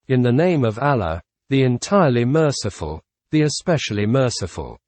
In the name of Allah, the entirely merciful, the especially merciful.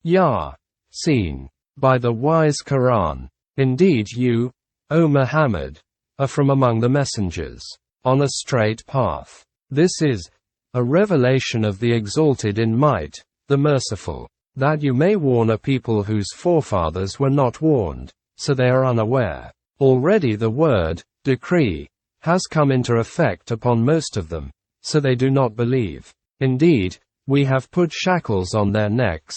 Yasin. By the wise Quran. Indeed you, O Muhammad, are from among the messengers, on a straight path. This is a revelation of the Exalted in might, the Merciful, that you may warn a people whose forefathers were not warned, so they are unaware. Already the word, decree, has come into effect upon most of them, so they do not believe. Indeed, we have put shackles on their necks,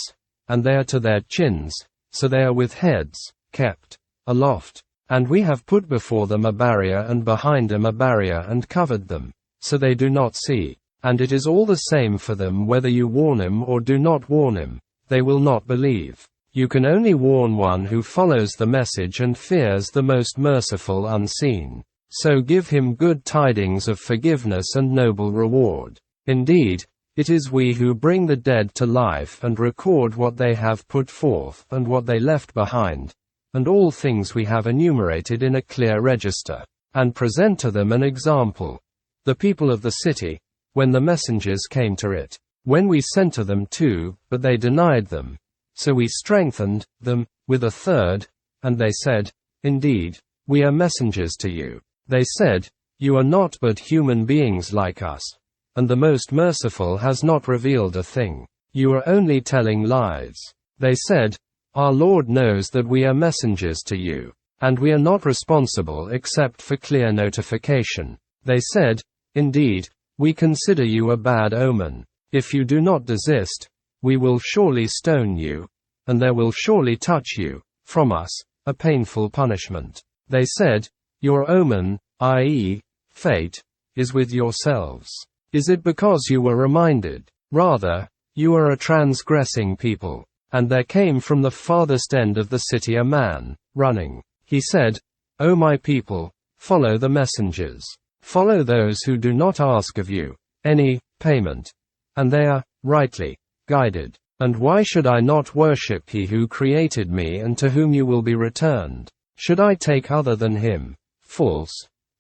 and they are to their chins, so they are with heads kept aloft. And we have put before them a barrier and behind them a barrier and covered them, so they do not see. And it is all the same for them whether you warn him or do not warn him, they will not believe. You can only warn one who follows the message and fears the most merciful unseen. So give him good tidings of forgiveness and noble reward. Indeed, it is we who bring the dead to life and record what they have put forth and what they left behind, and all things we have enumerated in a clear register, and present to them an example. The people of the city, when the messengers came to it, when we sent to them too, but they denied them. So we strengthened them with a third, and they said, Indeed, we are messengers to you. They said, You are not but human beings like us, and the Most Merciful has not revealed a thing. You are only telling lies. They said, Our Lord knows that we are messengers to you, and we are not responsible except for clear notification. They said, Indeed, we consider you a bad omen. If you do not desist, we will surely stone you, and there will surely touch you, from us, a painful punishment. They said, Your omen, i.e., fate, is with yourselves. Is it because you were reminded? Rather, you are a transgressing people. And there came from the farthest end of the city a man, running. He said, O my people, follow the messengers. Follow those who do not ask of you any payment, and they are rightly guided. And why should I not worship he who created me and to whom you will be returned? Should I take other than him false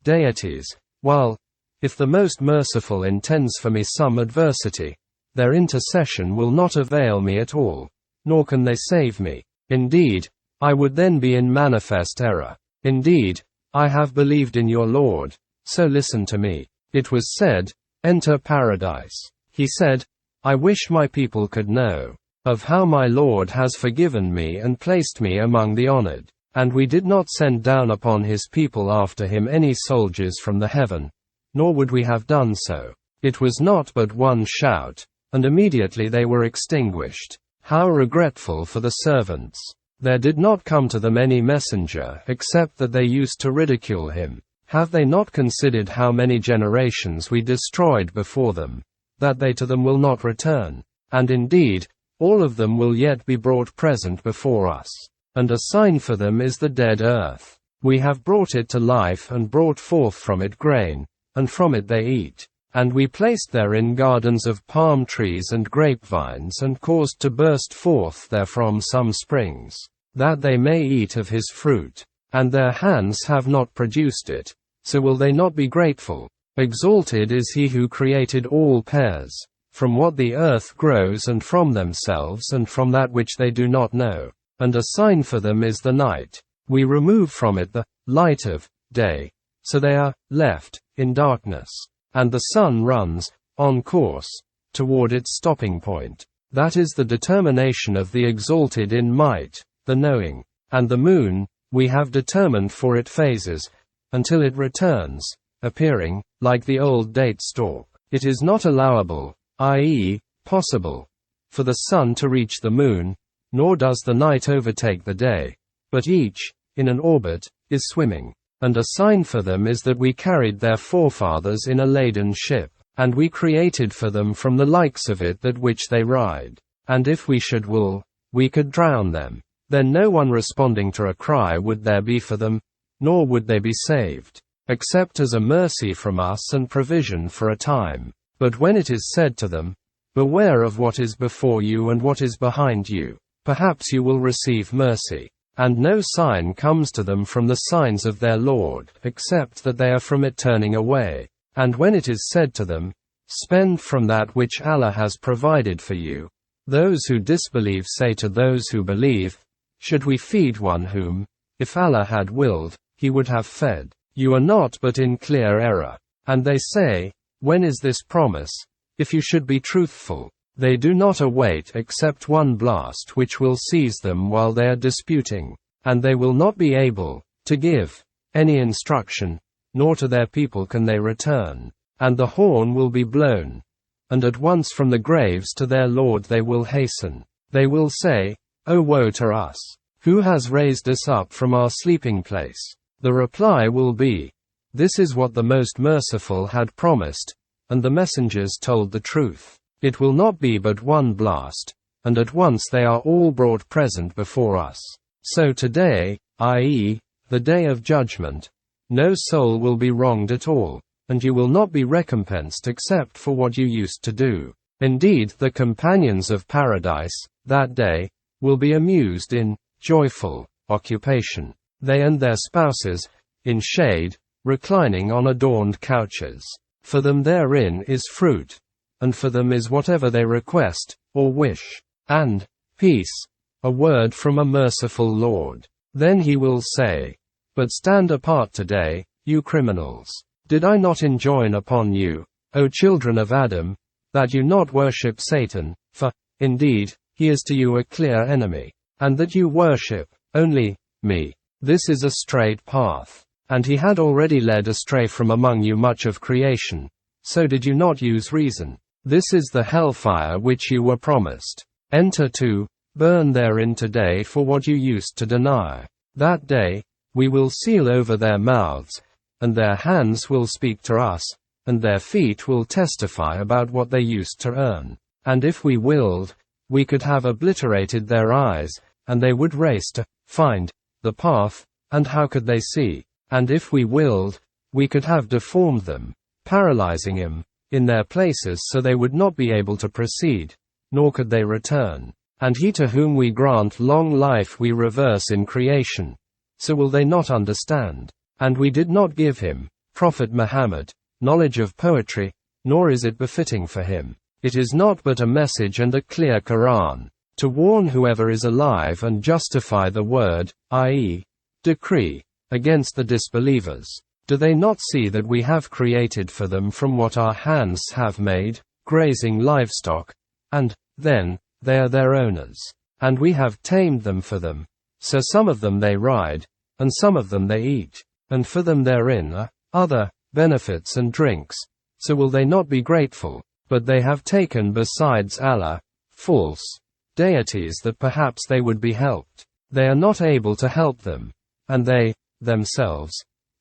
deities? While, if the Most Merciful intends for me some adversity, their intercession will not avail me at all, nor can they save me. Indeed, I would then be in manifest error. Indeed, I have believed in your Lord, so listen to me. It was said, Enter paradise. He said, I wish my people could know of how my Lord has forgiven me and placed me among the honored. And we did not send down upon his people after him any soldiers from the heaven, nor would we have done so. It was not but one shout, and immediately they were extinguished. How regretful for the servants. There did not come to them any messenger except that they used to ridicule him. Have they not considered how many generations we destroyed before them, that they to them will not return? And indeed, all of them will yet be brought present before us. And a sign for them is the dead earth. We have brought it to life and brought forth from it grain, and from it they eat. And we placed therein gardens of palm trees and grapevines and caused to burst forth therefrom some springs, that they may eat of his fruit. And their hands have not produced it, so will they not be grateful? Exalted is he who created all pairs, from what the earth grows and from themselves and from that which they do not know. And a sign for them is the night. We remove from it the light of day, so they are left in darkness. And the sun runs, on course, toward its stopping point. That is the determination of the Exalted in might, the knowing. And the moon, we have determined for it phases, until it returns, appearing, like the old date stalk. It is not allowable, i.e., possible, for the sun to reach the moon, nor does the night overtake the day, but each, in an orbit, is swimming. And a sign for them is that we carried their forefathers in a laden ship, and we created for them from the likes of it that which they ride. And if we should will, we could drown them. Then no one responding to a cry would there be for them, nor would they be saved, except as a mercy from us and provision for a time. But when it is said to them, Beware of what is before you and what is behind you, perhaps you will receive mercy. And no sign comes to them from the signs of their Lord, except that they are from it turning away. And when it is said to them, Spend from that which Allah has provided for you. Those who disbelieve say to those who believe, should we feed one whom, if Allah had willed, he would have fed? You are not but in clear error. And they say, when is this promise? If you should be truthful, they do not await except one blast which will seize them while they are disputing, and they will not be able to give any instruction, nor to their people can they return. And the horn will be blown, and at once from the graves to their Lord they will hasten. They will say, O woe to us! Who has raised us up from our sleeping place? The reply will be, this is what the Most Merciful had promised, and the messengers told the truth. It will not be but one blast, and at once they are all brought present before us. So today, i.e., the day of judgment, no soul will be wronged at all, and you will not be recompensed except for what you used to do. Indeed, the companions of paradise, that day, will be amused in joyful occupation, they and their spouses, in shade, reclining on adorned couches. For them therein is fruit, and for them is whatever they request, or wish, and peace, a word from a merciful Lord. Then he will say, but stand apart today, you criminals. Did I not enjoin upon you, O children of Adam, that you not worship Satan, for, indeed, he is to you a clear enemy, and that you worship only me. This is a straight path. And he had already led astray from among you much of creation. So did you not use reason? This is the hellfire which you were promised. Enter to, burn therein today for what you used to deny. That day, we will seal over their mouths, and their hands will speak to us, and their feet will testify about what they used to earn. And if we willed, we could have obliterated their eyes, and they would race to find the path, and how could they see? And if we willed, we could have deformed them, paralyzing them in their places so they would not be able to proceed, nor could they return. And he to whom we grant long life we reverse in creation. So will they not understand? And we did not give him, Prophet Muhammad, knowledge of poetry, nor is it befitting for him. It is not but a message and a clear Quran, to warn whoever is alive and justify the word, i.e., decree, against the disbelievers. Do they not see that we have created for them from what our hands have made, grazing livestock, and, then, they are their owners. And we have tamed them for them. So some of them they ride, and some of them they eat, and for them therein are other benefits and drinks. So will they not be grateful? But they have taken besides Allah, false deities that perhaps they would be helped. They are not able to help them, and they, themselves,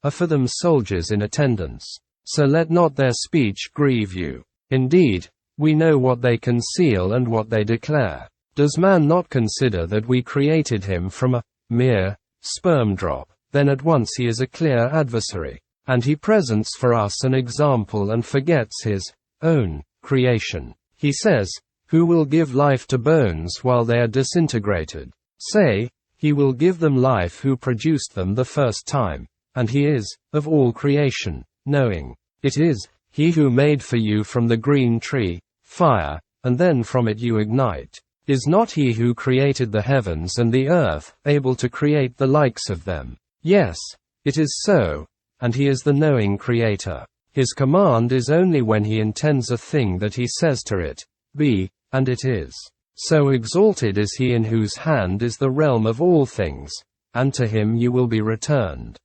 are for them soldiers in attendance. So let not their speech grieve you. Indeed, we know what they conceal and what they declare. Does man not consider that we created him from a mere sperm drop? Then at once he is a clear adversary, and he presents for us an example and forgets his own creation. He says, who will give life to bones while they are disintegrated? Say, he will give them life who produced them the first time, and he is, of all creation, knowing. It is, he who made for you from the green tree, fire, and then from it you ignite. Is not he who created the heavens and the earth, able to create the likes of them? Yes, it is so, and he is the knowing creator. His command is only when he intends a thing that he says to it, be, and it is. So exalted is he in whose hand is the realm of all things, and to him you will be returned.